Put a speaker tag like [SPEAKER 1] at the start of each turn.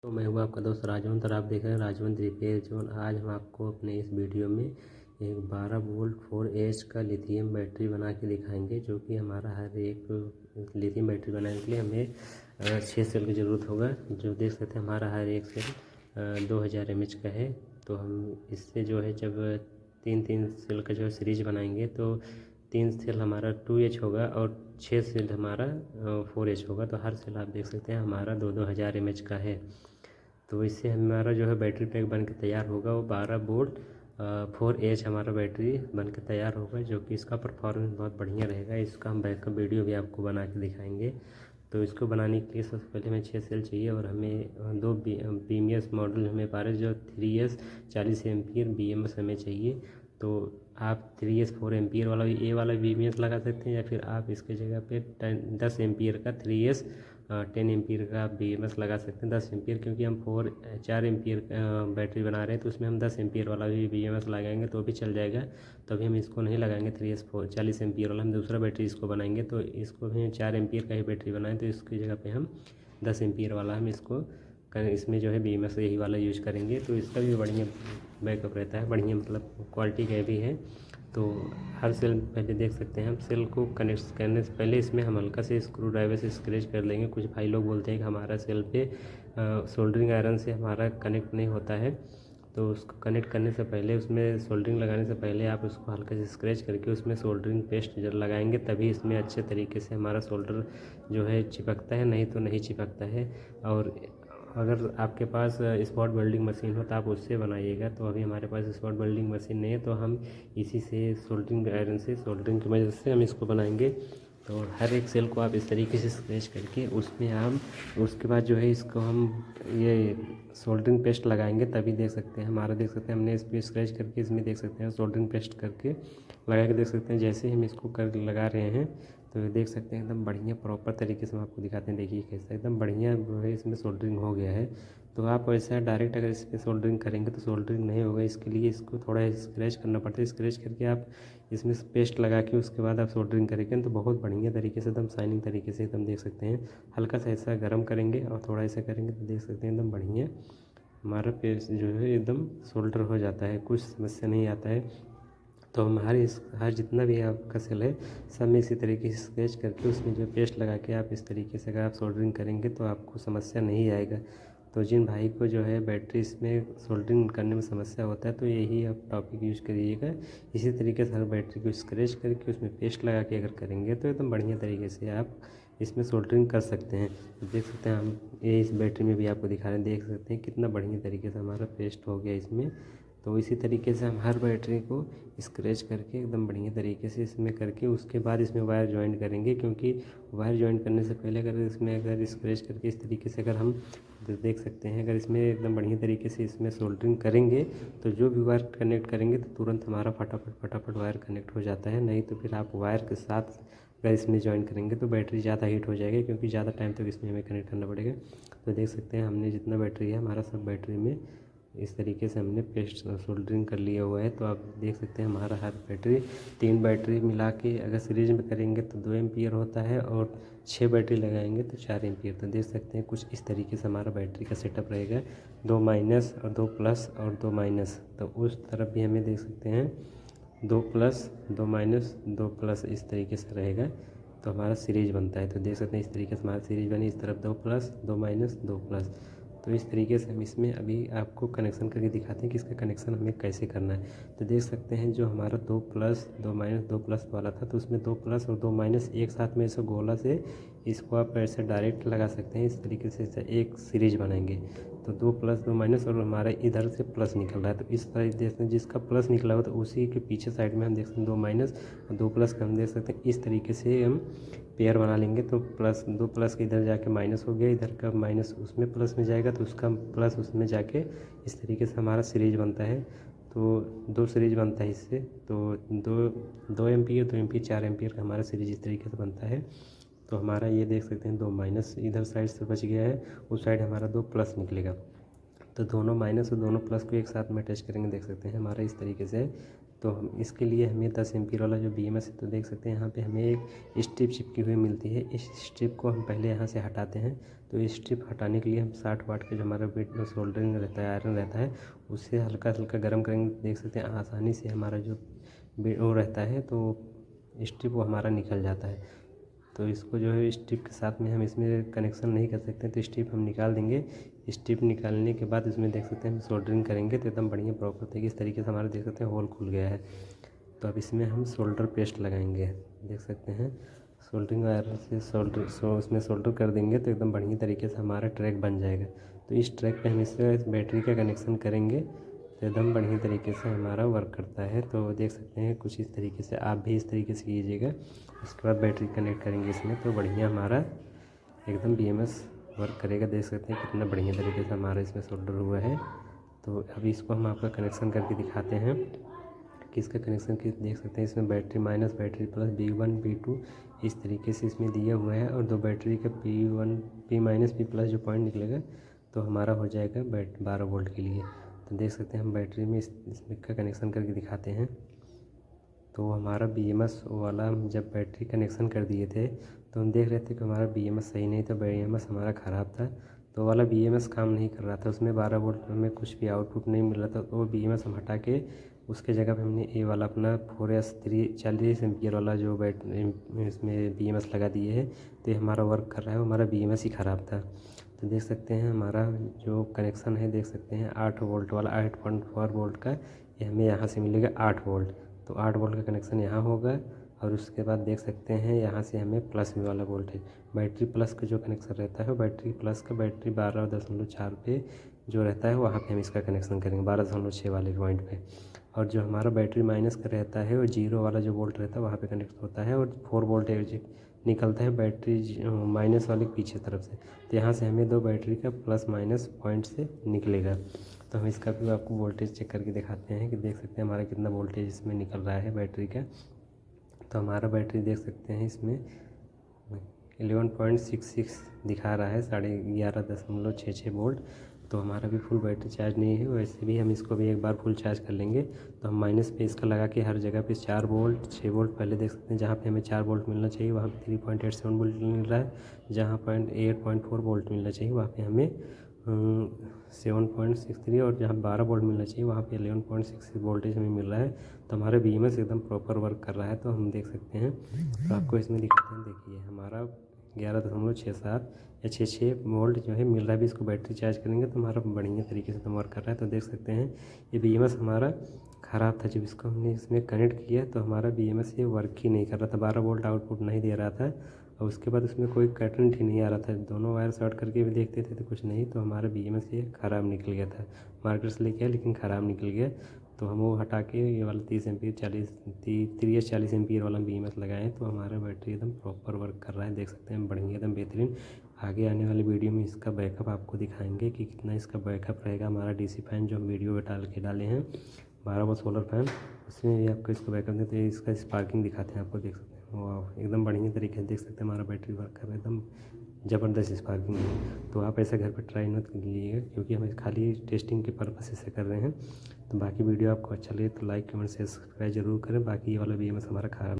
[SPEAKER 1] तो मैं हूँ आपका दोस्त राजवंत और आप देख रहे हैं राजवंत रिपेयर जोन। आज हम आपको अपने इस वीडियो में एक 12 वोल्ट 4 एच का लिथियम बैटरी बना के दिखाएंगे, जो कि हमारा हर एक लिथियम बैटरी बनाने के लिए हमें 6 सेल की ज़रूरत होगा। जो देख सकते हैं हमारा हर एक सेल 2000 mAh का है। तो हम इससे जो है जब 3-3 सेल का जो है सीरीज बनाएंगे तो 3 सेल हमारा 2H होगा और 6 सेल हमारा 4H होगा। तो हर सेल आप देख सकते हैं हमारा 2-2 हज़ार mAh का है। तो इससे हमारा जो है बैटरी पैक बन के तैयार होगा। वो 12 वोल्ट 4H हमारा बैटरी बन के तैयार होगा, जो कि इसका परफॉर्मेंस बहुत बढ़िया रहेगा। इसका हम बैकअप वीडियो भी आपको बना के दिखाएंगे। तो इसको बनाने के लिए सबसे पहले हमें 6 सेल चाहिए और हमें 2 BMS मॉडल हमें पारे जो 3S 40 एम्पियर BMS हमें चाहिए। तो आप 3S 4 एम्पियर वाला ये वाला BMS लगा सकते हैं, या फिर आप इसके जगह पे 10 एम्पियर का 3S 10 एम्पियर का आप BMS लगा सकते हैं। 10 एम्पियर क्योंकि हम 4 एम्पियर बैटरी बना रहे हैं, तो उसमें हम 10 एम्पियर वाला भी BMS लगाएंगे तो भी चल जाएगा। तो अभी हम इसको नहीं लगाएंगे 3S 4 40 एम्पियर वाला, हम दूसरा बैटरी इसको बनाएंगे। तो इसको भी 4 एम्पियर का ही बैटरी बनाएं, तो इसकी जगह पे हम 10 एम्पियर वाला हम इसको इसमें जो है BMS यही वाला यूज करेंगे। तो इसका भी बढ़िया बैकअप रहता है, बढ़िया मतलब क्वालिटी का भी है। तो हर सेल पहले देख सकते हैं हम सेल को कनेक्ट करने से पहले इसमें हम हल्का से स्क्रू ड्राइवर से स्क्रैच कर लेंगे। कुछ भाई लोग बोलते हैं कि हमारा सेल पे सोल्डरिंग आयरन से हमारा कनेक्ट नहीं होता है। तो उसको कनेक्ट करने से पहले उसमें सोल्डरिंग लगाने से पहले आप उसको हल्का से स्क्रैच करके उसमें सोल्डरिंग पेस्ट जब लगाएंगे तभी इसमें अच्छे तरीके से हमारा सोल्डर जो है चिपकता है, नहीं तो नहीं चिपकता है। और अगर आपके पास स्पॉट वेल्डिंग मशीन हो तो आप उससे बनाइएगा। तो अभी हमारे पास स्पॉट वेल्डिंग मशीन नहीं है, तो हम इसी से सोल्डरिंग आयरन से सोल्डरिंग की मदद से हम इसको बनाएंगे। तो हर एक सेल को आप इस तरीके से स्क्रैच करके उसमें हम उसके बाद जो है इसको हम ये सोल्डरिंग पेस्ट लगाएंगे तभी देख सकते हैं हमारा देख सकते हैं हमने इस पर स्क्रैच करके इसमें देख सकते हैं सोल्डरिंग पेस्ट करके लगा के देख सकते हैं। जैसे ही हम इसको कर लगा रहे हैं तो ये देख सकते हैं एकदम बढ़िया प्रॉपर तरीके से हम आपको दिखाते हैं। देखिए कैसा एकदम बढ़िया जो है इसमें सोल्डरिंग हो गया है। तो आप वैसा डायरेक्ट अगर इस पर सोल्डरिंग करेंगे तो सोल्डरिंग नहीं होगा, इसके लिए इसको थोड़ा स्क्रैच करना पड़ता है। स्क्रैच करके आप इसमें पेस्ट लगा के उसके बाद आप सोल्डरिंग करेंगे तो बहुत बढ़िया तरीके से एकदम शाइनिंग तरीके से एकदम देख सकते हैं। हल्का सा ऐसा गर्म करेंगे और थोड़ा ऐसा करेंगे तो देख सकते हैं एकदम बढ़िया हमारा पेस्ट जो है एकदम सोल्डर हो जाता है, कुछ समस्या नहीं आता है। तो हम हर जितना भी आपका सेल है सब में इसी तरीके से स्केच करके उसमें जो पेस्ट लगा के आप इस तरीके से अगर आप सोल्डरिंग करेंगे तो आपको समस्या नहीं आएगा। तो जिन भाई को जो है बैटरी इसमें सोल्डरिंग करने में समस्या होता है तो यही आप टॉपिक यूज करिएगा। इसी तरीके से हर बैटरी को स्क्रैच करके उसमें पेस्ट लगा के अगर करेंगे तो एकदम बढ़िया तरीके से आप इसमें सोल्डरिंग कर सकते हैं। तो देख सकते हैं हम ये इस बैटरी में भी आपको दिखा रहे हैं, देख सकते हैं कितना बढ़िया तरीके से हमारा पेस्ट हो गया इसमें। तो इसी तरीके से हम हर बैटरी को स्क्रैच करके एकदम बढ़िया तरीके से इसमें करके उसके बाद इसमें वायर जॉइन करेंगे। क्योंकि वायर जॉइन करने से पहले अगर स्क्रैच करके इस तरीके से अगर हम देख सकते हैं अगर इसमें एकदम बढ़िया तरीके से इसमें सोल्डरिंग करेंगे तो जो भी वायर कनेक्ट करेंगे तो तुरंत हमारा फटाफट वायर कनेक्ट हो जाता है। नहीं तो फिर आप वायर के साथ अगर इसमें जॉइन करेंगे तो बैटरी ज़्यादा हीट हो जाएगी, क्योंकि ज़्यादा टाइम तक इसमें हमें कनेक्ट करना पड़ेगा। तो देख सकते हैं हमने जितना बैटरी है हमारा सब बैटरी में इस तरीके से हमने पेस्ट सोल्डरिंग कर लिया हुआ है। तो आप देख सकते हैं हमारा हर बैटरी 3 बैटरी मिला के अगर सीरीज में करेंगे तो 2 एम्पियर होता है और 6 बैटरी लगाएंगे तो 4 एम्पियर। तो देख सकते हैं कुछ इस तरीके से हमारा बैटरी का सेटअप रहेगा, 2 माइनस और 2 प्लस और 2 माइनस। तो उस तरफ भी हमें देख सकते हैं 2 प्लस 2 माइनस 2 प्लस इस तरीके से रहेगा तो हमारा सीरीज बनता है। तो देख सकते हैं इस तरीके से हमारा सीरीज बनी, इस तरफ 2 प्लस 2 माइनस 2 प्लस। तो इस तरीके से हम इसमें अभी आपको कनेक्शन करके दिखाते हैं कि इसका कनेक्शन हमें कैसे करना है। तो देख सकते हैं जो हमारा 2 प्लस 2 माइनस 2 प्लस वाला था तो उसमें 2 प्लस और 2 माइनस एक साथ में ऐसे गोला से इसको आप ऐसे डायरेक्ट लगा सकते हैं। इस तरीके से एक सीरीज बनाएंगे तो 2 प्लस 2 माइनस और हमारा इधर से प्लस निकल रहा है। तो इस तरह देखते हैं जिसका प्लस निकला हो तो उसी के पीछे साइड में हम देख सकते हैं 2 माइनस और 2 प्लस का हम देख सकते हैं। इस तरीके से हम पेयर बना लेंगे तो प्लस 2 प्लस के इधर जाके माइनस हो गया, इधर का माइनस उसमें प्लस में जाएगा तो उसका प्लस उसमें जाके इस तरीके से हमारा सीरीज बनता है। तो 2 सीरीज बनता है इससे। तो 2 एम्पियर 2 एम्पियर 4 एम्पियर का हमारा सीरीज इस तरीके से बनता है। तो हमारा ये देख सकते हैं 2 माइनस इधर साइड से बच गया है, उस साइड हमारा 2 प्लस निकलेगा। तो दोनों माइनस और दोनों प्लस को एक साथ में अटैच करेंगे, देख सकते हैं हमारा इस तरीके से तो हम इसके लिए हमें 10 एम्पीयर वाला जो BMS है, तो देख सकते हैं यहाँ पे हमें एक स्ट्रिप चिपकी हुई मिलती है। इस स्ट्रिप को हम पहले यहाँ से हटाते हैं। तो इस स्ट्रिप हटाने के लिए हम 60 वाट का जो हमारा बीट में सोल्डरिंग रहता है, आयरन रहता है, उससे हल्का हल्का गर्म करेंगे। देख सकते हैं आसानी से हमारा जो वो रहता है, तो स्ट्रिप वो हमारा निकल जाता है। तो इसको जो है स्ट्रिप के साथ में हम इसमें कनेक्शन नहीं कर सकते, तो स्ट्रिप हम निकाल देंगे। स्ट्रिप निकालने के बाद इसमें देख सकते हैं हम सोल्डरिंग करेंगे तो एकदम बढ़िया प्रॉपर तरीके इस तरीके से हमारा देख सकते हैं होल खुल गया है। तो अब इसमें हम सोल्डर पेस्ट लगाएंगे। देख सकते हैं सोल्डरिंग वायर से उसमें सोल्डर कर देंगे तो एकदम बढ़िया तरीके से हमारा ट्रैक बन जाएगा। तो इस ट्रैक पे हम इससे इस बैटरी का कनेक्शन करेंगे तो एकदम बढ़िया तरीके से हमारा वर्क करता है। तो देख सकते हैं कुछ इस तरीके से आप भी इस तरीके से कीजिएगा। उसके बाद बैटरी कनेक्ट करेंगे इसमें तो बढ़िया हमारा एकदम BMS वर्क करेगा। देख सकते हैं कितना बढ़िया तरीके से हमारा इसमें सोल्डर हुआ है। तो अभी इसको हम आपका कनेक्शन करके दिखाते हैं कि इसका कनेक्शन देख सकते हैं इसमें battery minus battery plus B1 B2 इस तरीके से इसमें दिया हुआ है। और दो बैटरी का P1 P minus P plus जो पॉइंट निकलेगा तो हमारा हो जाएगा 12 वोल्ट के लिए। तो देख सकते हैं हम बैटरी में इसमें का कनेक्शन करके दिखाते हैं। तो हमारा BMS वाला हम जब बैटरी कनेक्शन कर दिए थे तो हम देख रहे थे कि हमारा BMS सही नहीं था, BMS हमारा ख़राब था। तो वाला BMS काम नहीं कर रहा था, उसमें 12 वोल्ट में कुछ भी आउटपुट नहीं मिल रहा था। तो वो BMS हम हटा के उसके जगह पे हमने ये वाला अपना 4S3 40 एम्पीयर वाला जो इसमें BMS लगा दिए है। तो ये हमारा वर्क कर रहा है, वो हमारा BMS ही ख़राब था। तो देख सकते हैं हमारा जो कनेक्शन है, देख सकते हैं 8 वोल्ट वाला 8.4 वोल्ट का ये हमें यहाँ से मिलेगा 8 वोल्ट। तो 8 वोल्ट का कनेक्शन यहाँ होगा। और उसके बाद देख सकते हैं यहाँ से हमें प्लस में वाला वोल्टेज बैटरी प्लस का जो कनेक्शन रहता है, बैटरी प्लस का बैटरी 12.4 पे जो रहता है वहाँ पे हम इसका कनेक्शन करेंगे 12.6 वाले पॉइंट पे। और जो हमारा बैटरी माइनस का रहता है वो 0 वाला जो वोल्ट रहता है वहाँ पे कनेक्ट होता है और 4 वोल्टेज निकलता है बैटरी माइनस वाले पीछे तरफ से। तो यहाँ से हमें दो बैटरी का प्लस माइनस पॉइंट से निकलेगा। तो हम इसका भी आपको वोल्टेज चेक करके दिखाते हैं कि देख सकते हैं हमारा कितना वोल्टेज इसमें निकल रहा है बैटरी का। तो हमारा बैटरी देख सकते हैं इसमें 11.66 दिखा रहा है, 11.66 वोल्ट। तो हमारा भी फुल बैटरी चार्ज नहीं है, वैसे भी हम इसको भी एक बार फुल चार्ज कर लेंगे। तो हम माइनस पे इसका लगा के हर जगह पे 4 वोल्ट 6 वोल्ट पहले देख सकते हैं जहाँ पे हमें 4 वोल्ट मिलना चाहिए वहाँ पे 3.87 वोल्ट मिल रहा है। जहाँ 8.4 वोल्ट मिलना चाहिए वहाँ पे हमें 7.63 और जहाँ 12 वोल्ट मिलना चाहिए वहाँ पे 11.66 वोल्टेज हमें मिल रहा है। तो हमारा BMS एकदम प्रॉपर वर्क कर रहा है। तो हम देख सकते हैं, तो आपको इसमें दिखाते हैं। देखिए हमारा 11.67 या 66 वोल्ट जो है मिल रहा है। भी इसको बैटरी चार्ज करेंगे तो हमारा बढ़िया तरीके से तो वर्क कर रहा है। तो देख सकते हैं ये BMS हमारा ख़राब था, जब इसको हमने इसमें कनेक्ट किया तो हमारा BMS ये वर्क ही नहीं कर रहा था, 12 वोल्ट आउटपुट नहीं दे रहा था। और उसके बाद उसमें कोई करंट ही नहीं आ रहा था, दोनों वायर शॉर्ट करके भी देखते थे तो कुछ नहीं। तो हमारा BMS ये ख़राब निकल गया था, मार्केट से लेके आए लेकिन ख़राब निकल गया। तो हम वो हटा के ये वाला 30 एम्पीयर 40 एम्पीयर वाला BMS लगाएं तो हमारा बैटरी एकदम प्रॉपर वर्क कर रहा है। देख सकते हैं बढ़िया एकदम बेहतरीन। आगे आने वाले वीडियो में इसका बैकअप आपको दिखाएंगे कि कितना इसका बैकअप रहेगा। हमारा DC फैन जो हम वीडियो में डाले हैं 12 वोल्ट सोलर फैन, उसमें भी आपको इसको बैकअप देते हैं। इसका स्पार्किंग दिखाते हैं आपको, देख सकते हैं वाह एकदम बढ़िया तरीके से देख सकते हैं हमारा बैटरी वर्क कर रहा है, एकदम ज़बरदस्त स्पार्किंग है। तो आप ऐसे घर पर ट्राई मत कीजिएगा क्योंकि हम खाली टेस्टिंग के पर्पस से कर रहे हैं। तो बाकी वीडियो आपको अच्छा लगे तो लाइक कमेंट शेयर सब्सक्राइब जरूर करें। बाकी ये वाला BMS हमारा खराब